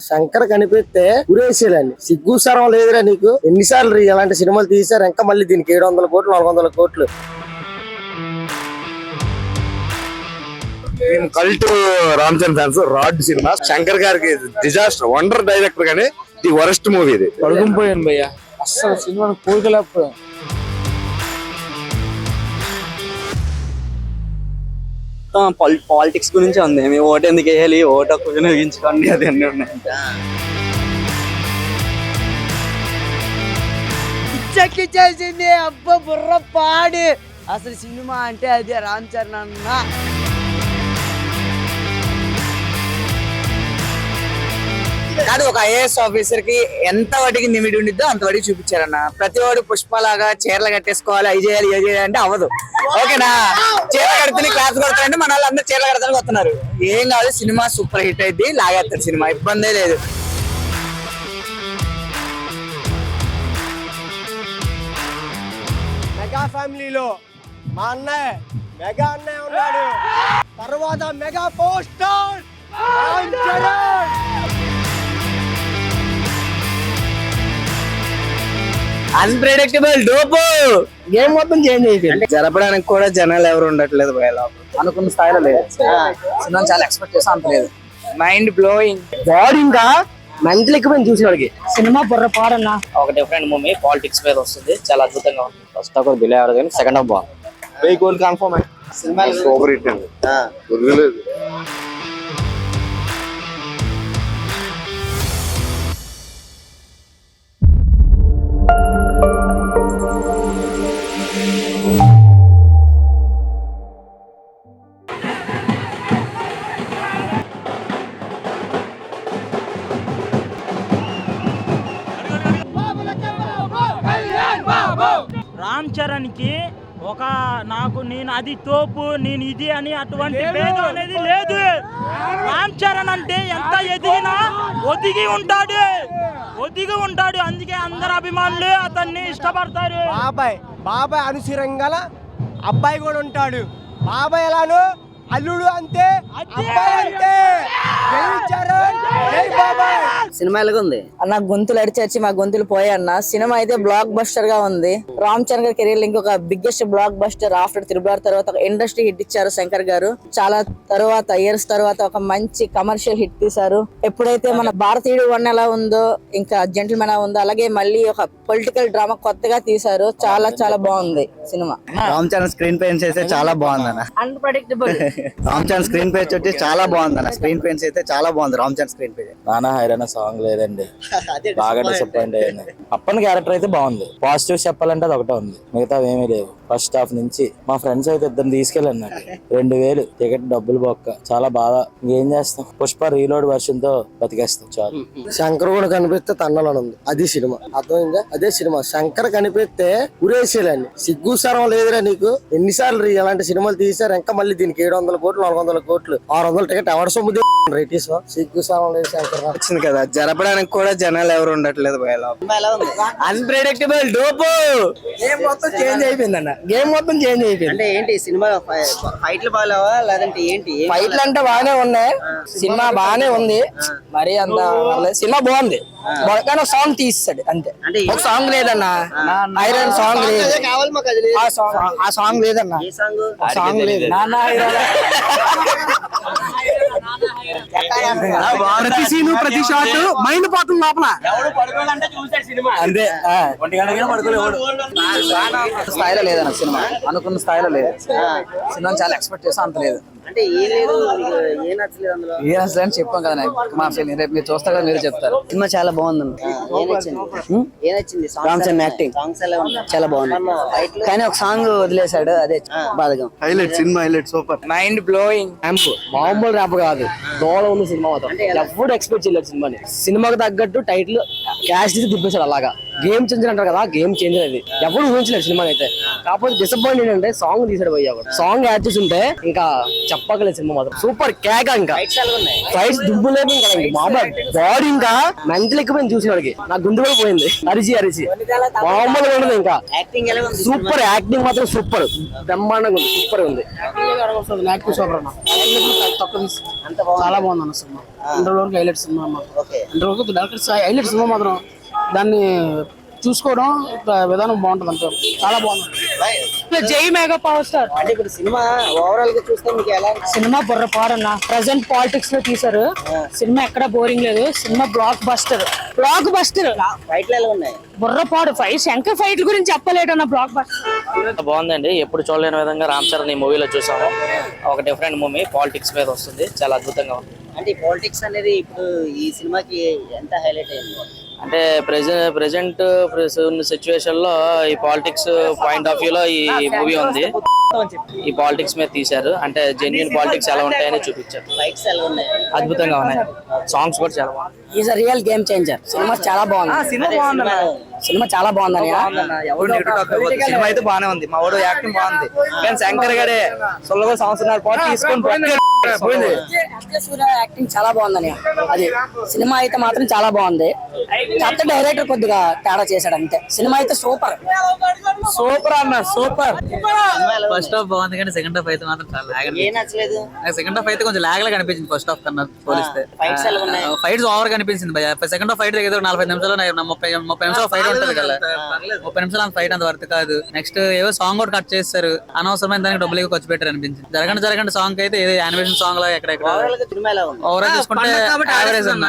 శంకర్ కనిపిస్తే ఉరేసేయాలని సిగ్గు సరం లేదురా నీకు. ఎన్నిసార్లు ఇలాంటి సినిమాలు తీశారు, ఇంకా మళ్ళీ దీనికి 700 కోట్లు 400 కోట్లు. Cult Ram Charan fans. Rod cinema Shankar గారికి డిజాస్టర్. వండర్ డైరెక్టర్ గానీ ది వరస్ట్ మూవీ ఇది. పడుకుపోయాను భయ్య, అస్సలు సినిమాను కోరికలేకపోయాను. పాలిటిక్స్ గురించి ఉంది. మీ ఓటు ఎందుకు వేయాలి, ఓటు హక్కు వినియోగించుకోండి, అది అన్నీ ఉన్నాయి. పిచ్చెక్కిచ్చేసింది అబ్బా బుర్ర పాడి. అసలు సినిమా అంటే అదే రామ్ చరణ్ అన్న. కాదు, ఒక ఐఏఎస్ ఆఫీసర్ కి ఎంత వాటికి నిమిడి ఉండిద్దో అంత వాటికి చూపించారన్న. ప్రతి వాడు పుష్పలాగా చీరలు కట్టేసుకోవాలి, అవి చేయాలి ఇది చేయాలి అంటే అవ్వదు. ఓకేనా, చీరలు కడుతున్న క్లాస్ కొడతారంటే మన వాళ్ళు అందరూ చీరలు కడతానికి వస్తున్నారు. ఏం కాదు, సినిమా సూపర్ హిట్ అయింది, లాగేస్తారు సినిమా, ఇబ్బందే లేదు. మెగా ఫ్యామిలీలో మా అన్నయ్య మెగా అన్నయ్య ఉన్నాడు. తర్వాత mega poster Ram Charan. Unpredictable డోపు. Game మొత్తం చేంజ్ అయిపోయింది. జరపడానికి కూడా జనాలు ఎవరు ఉండట్లేదు భయ. అనుకున్న స్థాయిలో లేదు సినిమా. చాలా ఎక్స్పెక్ట్ చేస్తా అంత లేదు. Mind blowing. బాడీ ఇంకా మెంటల్ ఎక్కువైంది చూసిన వాడికి. సినిమా బుర్ర పాడన్నా. ఒక డిఫరెంట్ మూవీ, పాలిటిక్స్ మీద వస్తుంది, చాలా అద్భుతంగా ఉంది. ఫస్ట్ హాఫ్ డిలే అవ్వదు కానీ సెకండ్ హాఫ్ బాగుంది. 1000 కోట్లు కన్ఫర్మ్ సినిమా. సూపర్ హిట్ అండి, వదిలేదు. రామ్ చరణ్ కి ఒక నేను అది తోపు, నేను ఇది అని అటువంటి భేదం అనేది లేదు. రామ్ చరణ్ అంటే ఎంత ఎదిగినా ఒదిగి ఉంటాడు. అందుకే అందరు అభిమానులు అతన్ని ఇష్టపడతారు. బాబాయ్ అనుసరంగా అబ్బాయి కూడా ఉంటాడు. బాబాయ్ ఎలానో అల్లుడు అంతే, అబ్బాయి అంతే. సినిమా ఎలాగ ఉంది అన్న? గొంతులు అడిచి మా గొంతులు పోయన్న. సినిమా అయితే బ్లాక్ బస్టర్ గా ఉంది. రామ్ చరణ్ గారి కెరీర్ ఇంకొక biggest block buster after triple తర్వాత ఒక ఇండస్ట్రీ హిట్ ఇచ్చారు శంకర్ గారు. చాలా తర్వాత ఇయర్స్ తర్వాత ఒక మంచి కమర్షియల్ హిట్ తీశారు. ఎప్పుడైతే మన భారతీయుడు 1 ఎలా ఉందో, ఇంకా జెంటిల్మెన్ ఉందో, అలాగే మళ్ళీ ఒక పొలిటికల్ డ్రామా కొత్తగా తీశారు. చాలా చాలా బాగుంది సినిమా. రామ్ చరణ్ స్క్రీన్ పేన్స్ అయితే చాలా బాగుంది అన్న. Unpredictable. Ram Charan screen page వచ్చి చాలా బాగుంది అన్న. స్క్రీన్ పేన్స్ అయితే చాలా బాగుంది రామ్ చరణ్ స్క్రీన్ పేజ్. నానా హైరాణ సాంగ్ లేదండి, బాగా డిసప్పాయింట్ అయ్యింది. అప్పని క్యారెక్టర్ అయితే బాగుంది. పాజిటివ్ చెప్పాలంటే అది ఒకటే ఉంది, మిగతా ఏమీ లేవు. ఫస్ట్ హాఫ్ నుంచి మా ఫ్రెండ్స్ అయితే ఇద్దరు తీసుకెళ్ళాను. నాకు 2000 టికెట్ డబ్బులు బొక్క. చాలా బాగా. ఏం చేస్తాం, పుష్ప రీలోడ్ వర్షన్ తో బతికేస్తాం చాలు. శంకర్ కూడా కనిపిస్తే తన్నలని ఉంది, అది సినిమా. అర్థమైందా? అదే సినిమా. శంకర్ కనిపిస్తే ఉరేసేయాలని. సిగ్గు సరం లేదురా నీకు. ఎన్నిసార్లు ఇలాంటి సినిమాలు తీశారు, ఇంకా మళ్ళీ దీనికి 700 కోట్లు 400 కోట్లు 600 టికెట్ ఎవడ సొమ్ము రైటీస్. సిగ్గు సరం లేదు శంకర్. వచ్చింది కదా, జరపడానికి కూడా జనాలు ఎవరు ఉండట్లేదు భయ. అన్ప్రెడిక్టబుల్ డోపు. గేమ్ మొత్తం చేంజ్ అయిపోయింది. అంటే ఏంటి సినిమా ఫైట్లు బాగాలేవా లేదంటే ఏంటి? ఫైట్లు అంటే బాగానే ఉన్నాయి, సినిమా బాగానే ఉంది. మరి అంత సినిమా బాగుంది, కానీ సాంగ్ తీస్తాడు అంతే. ఒక సాంగ్ లేదన్నా, ఐరన్ సాంగ్ లేదు. ఆ సాంగ్ లేదన్నా, సాంగ్ లేదు. ప్రతి సీను ప్రతి షాట్ మైండ్ పోతుంది లోపల అంతే. స్థాయిలో లేదన్న సినిమా, అనుకున్న స్థాయిలో లేదు సినిమా. చాలా ఎక్స్పెక్ట్ చేస్తా అంత లేదు. అంటే ఏం లేదు, ఏం నచ్చలేదు అందులో? ఏ నచ్చలేదు అని చెప్పాం కదా, మా ఫీలింగ్. రేపు మీరు చూస్తారు కదా, మీరు చెప్తారు. సినిమా చాలా బాగుంది. ఏం నచ్చింది? రామ్ చరణ్ యాక్టింగ్ చాలా బాగుంది, కానీ ఒక సాంగ్ వదిలేశాడు, అదే బాధకం. Highlight cinema, highlight super. Mind blowing. మామూలు ర్యాప్ కాదు, దోళ ఉంది సినిమా మొత్తం. ఎప్పుడు ఎక్స్పెక్ట్ చేయలేదు సినిమాని. సినిమాకి తగ్గట్టు టైటిల్ క్యాష్ తీసి తిప్పేశాడు. అలాగా గేమ్ చేంజర్ అంటారు కదా, గేమ్ చేంజర్ అది. ఎప్పుడు ఊహించలేదు సినిమాని అయితే. కాకపోతే డిసప్పాయింటెడ్ అంటే సాంగ్ తీసాడు భయ్య. సాంగ్ యాడ్ చేసి ఉంటే ఇంకా చెప్పగలేదు సినిమా మాత్రం సూపర్ కేక. ఇంకా ఫైట్స్ దుబ్బు లేదు ఇంకా మామూలు బాడీ ఇంకా మెంటల్ ఎక్కిపోయింది చూసిన వాడికి. నా గుండె కూడా పోయింది అరిచి మామూలుగా ఉండదు. ఇంకా సూపర్ యాక్టింగ్ మాత్రం సూపర్ బ్రహ్మాండంగా ఉంది, సూపర్ ఉంది. చాలా బాగుంది అన్న సినిమా. ఇంటర్వరకు హైలైట్ సినిమా అన్న. ఇంటర్వరకు డైరెక్టర్స్ హైలైట్ సినిమా మాత్రం దాన్ని చూసుకోవడం విధానం బాగుంటుంది అంతే. చాలా బాగుంది. జై మెగా పవర్ స్టార్. అంటే ఇప్పుడు సినిమా ఓవరాల్ గా చూస్తే మీకు ఎలా సినిమా బుర్రపాడన్న. ప్రజెంట్ పాలిటిక్స్ లో తీసారు. సినిమా ఎక్కడ బోరింగ్ లేదు. Cinema block buster. ఫైట్లు ఎలా ఉన్నాయి? బుర్రపాడు ఫైట్ శంకర్ ఫైట్ గురించి చెప్పలేటన్న బ్లాక్ బస్టర్. బాగుందండి. ఎప్పుడు చూడలేని విధంగా రామ్ చరణ్ ఈ మూవీలో చూసాము. ఒక డిఫరెంట్ మూవీ, పాలిటిక్స్ మీద వస్తుంది. చాలా అద్భుతంగా ఉంది. అంటే పాలిటిక్స్ అనేది ఇప్పుడు ఈ సినిమాకి ఎంత హైలైట్ అయింది? అంటే ప్రెజెంట్ సిచ్యువేషన్ లో ఈ పాలిటిక్స్ పాయింట్ ఆఫ్ వ్యూ లో ఈ మూవీ ఉంది. ఈ పాలిటిక్స్ మీద తీశారు. అంటే జెన్యున్ పాలిటిక్స్ ఎలా ఉంటాయని చూపించారు. ఫైట్స్ ఎలా ఉన్నాయి? అద్భుతంగా ఉన్నాయి. సాంగ్స్ కూడా చాలా బాగున్నాయి. Is real game changer. Cinema చాలా బాగుంది. సినిమా చాలా బాగుంది. సినిమా అయితే బాగానే ఉంది. మా వాడు యాక్టింగ్ బాగుంది. కానీ శంకర్ గారే సొల్లగా సంవత్సరాల పాటు తీసుకొని యాక్టింగ్ చాలా బాగుందని. అది సినిమా అయితే మాత్రం చాలా బాగుంది. కొత్త డైరెక్టర్ కొద్దిగా తేడా చేశాడు అంతే. సినిమా అయితే సూపర్ అన్న సూపర్. ఫస్ట్ హాఫ్ బాగుంది కానీ సెకండ్ హాఫ్ అయితే మాత్రం చాలా లాగ్. ఏం నచ్చలేదు? సెకండ్ హాఫ్ అయితే కొంచెం లాగ్ లా కనిపించింది ఫస్ట్ హాఫ్ కన్నా పోలిస్తే. ఫైట్స్ ఎలా ఉన్నాయి? ఫైట్స్ ఓవర్ కనిపించింది భయ. సెకండ్ హాఫ్ ఫైట్ ఏదో 40 నిమిషాలు 30 నిమిషాలు ఫైట్ ఉంటుంది కదా. 30 నిమిషాలు అంత ఫైట్ అంత వర్త్ కాదు. నెక్స్ట్ ఏవో సాంగ్ కూడా కట్ చేస్తారు. అనవసరమైన దానికి డబ్బులు ఎక్కువ ఖర్చు పెట్టారు అనిపించింది. జరగండి సాంగ్ అయితే ఏదో యానిమేషన్ సాంగ్ లా ఎక్కడ సినిమా ఎలా ఉంది? ఓవరాల్ చూసుకుంటే యావరేజ్ అన్న.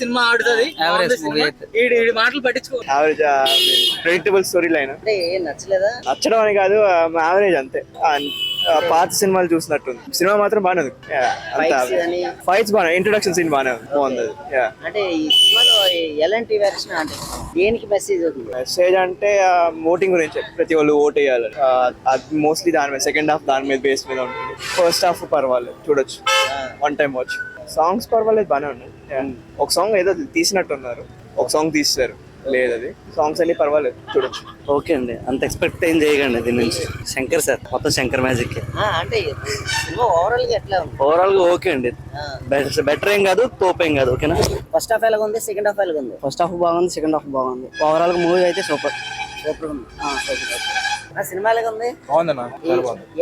సినిమా ఆడుతుంది. యావరేజ్ మూవీ అయితే మాటలు పట్టించుకో. Predictable story line. అంటే ఏం నచ్చలేదా? నచ్చడం అని కాదు, యావరేజ్ అంతే. పాత సినిమాలు చూసినట్టుంది. సినిమా మాత్రం బాగానే ఉంది. ఫైట్స్ బాగా, ఇంట్రొడక్షన్ సీన్ బాగుంది. అంటే ఈ సినిమాలో ఎలాంటి వెర్షన్ అంటే దేనికి మెసేజ్ అవుతుంది? మెసేజ్ అంటే ఓటింగ్ గురించి, ప్రతి వాళ్ళు ఓట్ వేయాలి. అది మోస్ట్లీ దాని మీద. సెకండ్ హాఫ్ దాని మీద బేస్ మీద ఉంటుంది. ఫస్ట్ హాఫ్ పర్వాలేదు, చూడొచ్చు. One time watch. సాంగ్స్ పర్వాలేదు, బాగానే ఉన్నాయి. ఒక సాంగ్ ఏదో తీసినట్టున్నారు, ఒక సాంగ్ తీస్తారు లేదు. అది సాంగ్స్ అన్ని పర్వాలేదు, చూడొచ్చు. ఓకే అండి. అంత ఎక్స్పెక్ట్ ఏం చేయకండి దీని నుంచి. శంకర్ సార్ మొత్తం శంకర్ మ్యాజిక్. అంటే సినిమా ఓవరాల్ గా ఎట్లా ఉంది? ఓవరాల్ గా ఓకే అండి. బెటర్ ఏం కాదు, తోపేం కాదు. ఓకేనా? ఫస్ట్ హాఫ్ ఎలా ఉంది? సెకండ్ హాఫ్ ఎలా ఉంది? ఫస్ట్ హాఫ్ బాగుంది, సెకండ్ హాఫ్ బాగుంది. ఓవరాల్ గా మూవీ అయితే సూపర్ ఉంది. సినిమా ఎలా ఉంది? బాగుందన్న,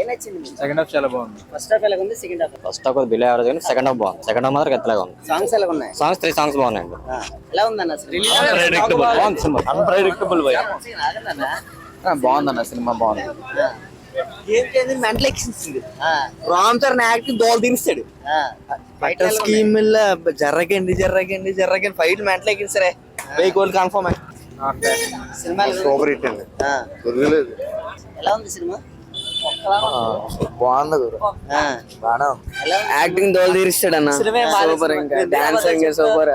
ఏం నచ్చింది? సెకండ్ హాఫ్ చాలా బాగుంది. ఫస్ట్ హాఫ్ ఎలా ఉంది? Second half? First half below average కానీ సెకండ్ హాఫ్ బాగుంది. సెకండ్ హాఫ్ మాత్రం ఎత్తలాగా ఉంది. సాంగ్స్ ఎలా ఉన్నాయి? సాంగ్స్ 3 సాంగ్స్ బాగున్నాయండి. ఎలా ఉందన్న? అన్ప్రెడిక్టబుల్ బాగుందన్న సినిమా బాగుంది. మెంటల్ ఎక్కించింది. రామ్ చరణ్ యాక్టింగ్ దోలు తీరుస్తాడు. స్కీమ్ జర్రగండి ఫైట్ మెంటల్ ఎక్కించారే. 1000 కోట్లు కన్ఫర్మ్. సినిమా సూపర్ హిట్ అండి. ఎలా ఉంది సినిమా? బాగుంది. యాక్టింగ్ దోలు తీరుస్తాడు అన్న. సూపర్. ఇంకా డాన్సింగ్ సూపర్.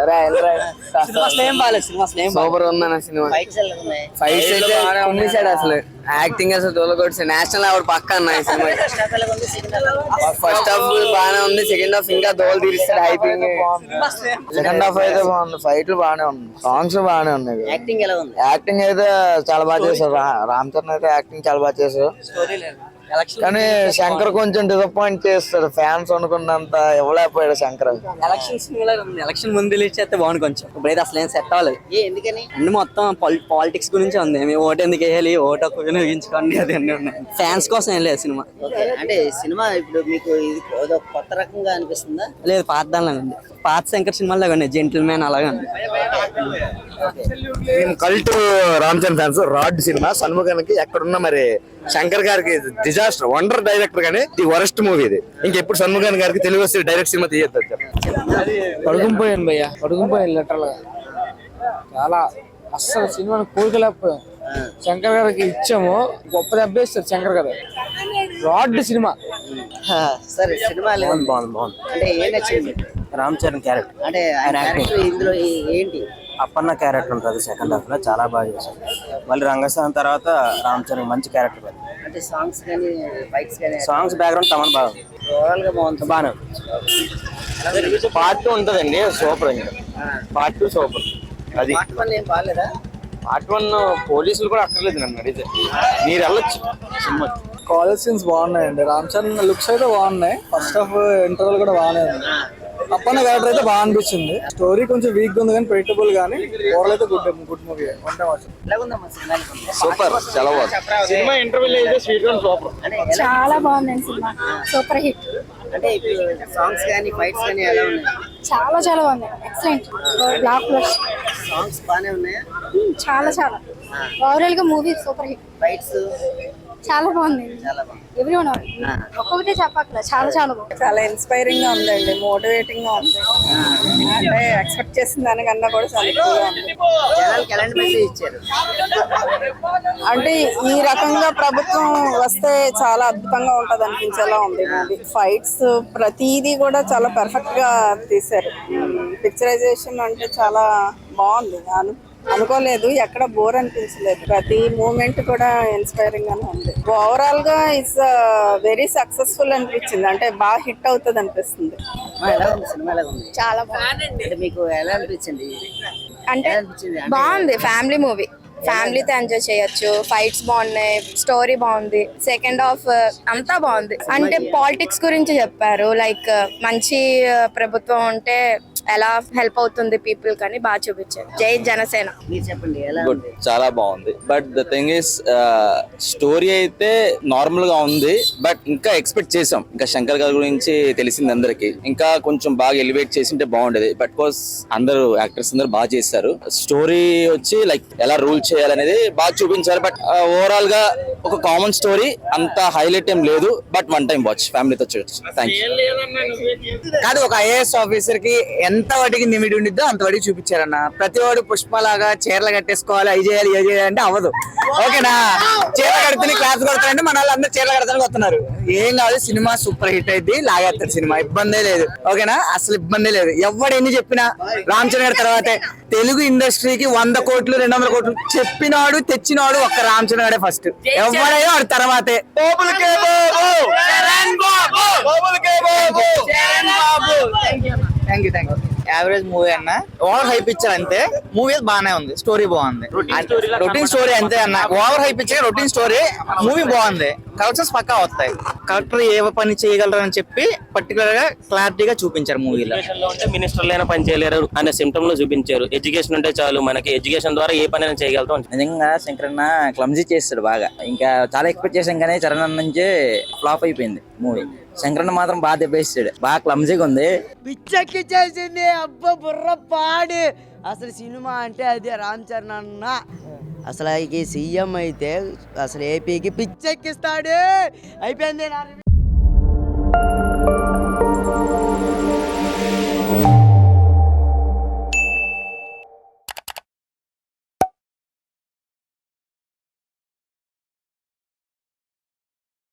సూపర్ ఉందన్న సినిమా. ఫైట్స్ ఎలా ఉన్నాయి? ఫైట్స్ అయితే కుమ్మేశాడు అసలు. యాక్టింగ్ అసలు దోలగొట్టాడు. నేషనల్ అవార్డు పక్క అన్న ఈ సినిమా. ఫస్ట్ హాఫ్ ఎలా ఉంది? Second half? ఫస్ట్ హాఫ్ బాగానే ఉంది, సెకండ్ హాఫ్ ఇంకా దోలు తీరుస్తాడు. హైపింగ్. సెకండ్ హాఫ్ అయితే బాగుంది. ఫైట్లు బాగానే ఉంది, సాంగ్స్ బాగానే ఉన్నాయి. యాక్టింగ్ ఎలా ఉంది? యాక్టింగ్ అయితే చాలా బాగా చేశారు. రామ్ చరణ్ అయితే యాక్టింగ్ చాలా బాగా చేశారు. కానీ శంకర్ కొంచెం డిసప్పాయింట్ చేస్తాడు. ఫ్యాన్స్ అనుకున్నంత ఇవ్వలేకపోయాడు శంకర్. ఎలక్షన్ ముందు ఇచ్చేస్తే బాగుంది కొంచెం. ఇప్పుడైతే అసలు ఏం సెట్ అవ్వలేదు. ఎందుకని? అన్ని మొత్తం పాలిటిక్స్ గురించి ఉంది. మేము ఓటు ఎందుకు వేయాలి, ఓటు హక్కు వినియోగించుకోండి, అది అన్నీ ఉన్నాయి. ఫ్యాన్స్ కోసం ఏం లేదు సినిమా. అంటే సినిమా ఇప్పుడు మీకు ఇది కొత్త రకంగా అనిపిస్తుందా? లేదు, పాత దానిలాగా ఉంది. పాత శంకర్ సినిమాలు ఉన్నాయి, జెంటిల్ మ్యాన్ అలాగే ఉంది. Cult Ram Charan fans. Rod cinema షణ్ముఖానికి ఎక్కడున్నా మరి శంకర్ గారికి డిజాస్టర్. వండర్ డైరెక్టర్ గానీ ది వరస్ట్ మూవీ ఇది. ఇంకెప్పుడు షణ్ముఖాన్ గారికి తెలుగు వస్తే డైరెక్ట్ సినిమా తీయద్దు. పడుకుపోయాను భయ్య, పడుకుపోయాను లిటరల్ గా. చాలా అస్సలు సినిమాని కోరుకోలేకపోయాం. శంకర్ గారికి ఇచ్చాము, గొప్ప దెబ్బేస్తారు శంకర్ గారు. Rod cinema. సరే, సినిమా బాగుంది. అంటే ఏం నచ్చింది? రామ్ చరణ్ క్యారెక్టర్, అంటే ఇందులో ఏంటి? అప్పన్న క్యారెక్టర్ ఉంటుంది సెకండ్ హాఫ్ లో, చాలా బాగా చేశారు. మళ్ళీ రంగస్థానం తర్వాత రామ్ చరణ్ మంచి క్యారెక్టర్. అంటే సాంగ్స్ కానీ ఫైట్స్ కానీ సాంగ్స్ బ్యాక్గ్రౌండ్ తమన్ బాగుంది. ఓవరాల్ గా బాగుంది. బాగానే పార్ట్ 2 ఉంటదండి, సూపర్. ఇంకా పార్ట్ 2 సూపర్. అది పార్ట్ 1 ఏం బాగాలేదా? పార్ట్ 1 పోలీసులు కూడా అక్కర్లేదు నన్ను అడిగితే, మీరు వెళ్ళొచ్చు సినిమా. కాలేజ్ సీన్స్ బాగున్నాయండి. రామ్ చరణ్ లుక్స్ అయితే బాగున్నాయి. ఫస్ట్ హాఫ్ ఇంటర్వల్ కూడా బాగానే ఉంది. అప్పన్న క్యారెక్టర్ అయితే బాగా అనిపించింది. స్టోరీ కొంచెం వీక్ ఉంది కానీ ప్రెడిక్టబుల్ గానీ ఓవరాల్ అయితే గుడ్ మూవీ. సూపర్, చాలా బాగుంది సినిమా. ఇంటర్వ్యూలో అయితే స్వీట్ అండ్ సూపర్, చాలా బాగుందండి సినిమా, సూపర్ హిట్. అంటే సాంగ్స్ కానీ ఫైట్స్ కానీ ఎలా ఉన్నాయి? చాలా చాలా బాగుంది, ఎక్సలెంట్, బ్లాక్ బస్టర్. సాంగ్స్ బాగానే ఉన్నాయా? చాలా చాలా ఓవరాల్ గా మూవీ సూపర్ హిట్. ఫైట్స్ చాలా బాగుంది, ఎవ్రీ వన్ ఒక్కొక్కటే చెప్పక్కల, చాలా చాలా బాగుంది. చాలా ఇన్స్పైరింగ్ గా ఉందండి, మోటివేటింగ్ గా ఉంది. అంటే ఎక్స్పెక్ట్ చేసిన దానికన్నా కూడా చాలా ఎక్కువగా ఉంది. జనాలకి ఎలాంటి మెసేజ్ ఇచ్చారు? అంటే ఈ రకంగా ప్రభుత్వం వస్తే చాలా అద్భుతంగా ఉంటది అనిపించేలా ఉంది మూవీ. ఫైట్స్ ప్రతిదీ కూడా చాలా పర్ఫెక్ట్ గా తీశారు. పిక్చరైజేషన్ అంటే చాలా బాగుంది. అనుకోలేదు, ఎక్కడ బోర్ అనిపించలేదు. ప్రతి మూమెంట్ కూడా ఇన్స్పైరింగ్ గానే ఉంది. ఓవరాల్ గా ఇట్స్ వెరీ సక్సెస్ఫుల్ అనిపించింది. అంటే బాగా హిట్ అవుతుంది అనిపిస్తుంది. ఎలా ఉంది సినిమా? ఎలా ఉంది? చాలా బాగుంది. అంటే మీకు ఎలా అనిపించింది? అంటే బాగుంది, ఫ్యామిలీ మూవీ, ఫ్యామిలీతో ఎంజాయ్ చేయొచ్చు. ఫైట్స్ బాగున్నాయి, స్టోరీ బాగుంది, సెకండ్ హాఫ్ అంతా బాగుంది. అంటే పాలిటిక్స్ గురించి చెప్పారు, లైక్ మంచి ప్రభుత్వం ఉంటే ఎలా హెల్ప్ అవుతుంది పీపుల్ కానీ బాగా చూపించారు. జై జనసేన. మీరు చెప్పండి ఎలా గుడ్, ఉంది? చాలా బాగుంది. But the thing is story అయితే నార్మల్ గా ఉంది. బట్ ఇంకా ఎక్స్పెక్ట్ చేసాం, ఇంకా శంకర్ గారి గురించి తెలిసింది అందరికి, ఇంకా కొంచెం బాగా ఎలివేట్ చేసింటే బాగుండేది. బట్ కోర్స్ అందరూ యాక్టర్స్ అందరూ బాగా చేశారు. స్టోరీ వచ్చి లైక్ ఎలా రూల్ చేయాలనేది బాగా చూపించారు. బట్ ఓవరాల్ గా ఒక కామన్ స్టోరీ, అంత హైలైట్ ఏం లేదు. బట్ వన్ టైం వాచ్, ఫ్యామిలీతో చూడొచ్చు. Thank you. కాదు, ఒక ఐఏఎస్ ఆఫీసర్ కి ఎంత వాటికి నిమిడి ఉండిద్దో అంత వాటికి చూపించారన్న. ప్రతి వాడు పుష్పలాగా చీరలు కట్టేసుకోవాలి, అవి చేయాలి ఇవి చేయాలి అంటే అవ్వదు. ఓకేనా? చీర కడితే క్లాస్ కొడతారంటే మన వాళ్ళు అందరూ చీరలు కడతానికి వస్తున్నారు. ఏం కాదు, సినిమా సూపర్ హిట్ అయింది, లాగేస్తారు సినిమా, ఇబ్బందే లేదు. ఓకేనా? అసలు ఇబ్బంది లేదు. ఎవడు ఎన్ని చెప్పినా రామ్ చరణ్ గారి తర్వాతే తెలుగు ఇండస్ట్రీకి 100 కోట్లు 200 కోట్లు చెప్పినాడు తెచ్చినాడు ఒక్క రామ్ చరణ్ గారే ఫస్ట్. ఎవడైనా వాడి తర్వాతే. Thank you. యావరేజ్ మూవీ అన్న, ఓవర్ హైప్ ఇచ్చారు అంతే. మూవీ బాగానే ఉంది, స్టోరీ బాగుంది. రొటీన్ స్టోరీ అంతే అన్న, ఓవర్ హైప్ ఇచ్చారు. రొటీన్ స్టోరీ, మూవీ బాగుంది. కలెక్షన్స్ పక్కా వస్తాయి. కలెక్టర్ ఏ పని చేయగలరు అని చెప్పి పర్టికులర్ గా క్లారిటీగా చూపించారు మూవీలో. అంటే మినిస్టర్లైనా పని చేయలేరు అనే సిమ్టమ్ లో చూపించారు. ఎడ్యుకేషన్ ఉంటే చాలు, మనకి ఎడ్యుకేషన్ ద్వారా ఏ పని చేయగలుగుతాం. నిజంగా శంకరన్న క్లమ్జీ చేస్తాడు బాగా. ఇంకా చాలా ఎక్స్పెక్ట్ చేసాం కానీ చరణ్ అన్న నుంచే ఫ్లాప్ అయిపోయింది మూవీ. శంకరన్న మాత్రం బాగా దెబ్బేస్తాడు, బాగా క్లమ్జీగా ఉంది. పిచ్చెక్కి చేసింది అబ్బ బుర్ర పాడి. అసలు సినిమా అంటే అదే రామ్ చరణ్ అన్న. అసలు ఈ సీఎం అయితే అసలు ఏపీకి పిచ్చెక్కిస్తాడు. అయిపోయింది.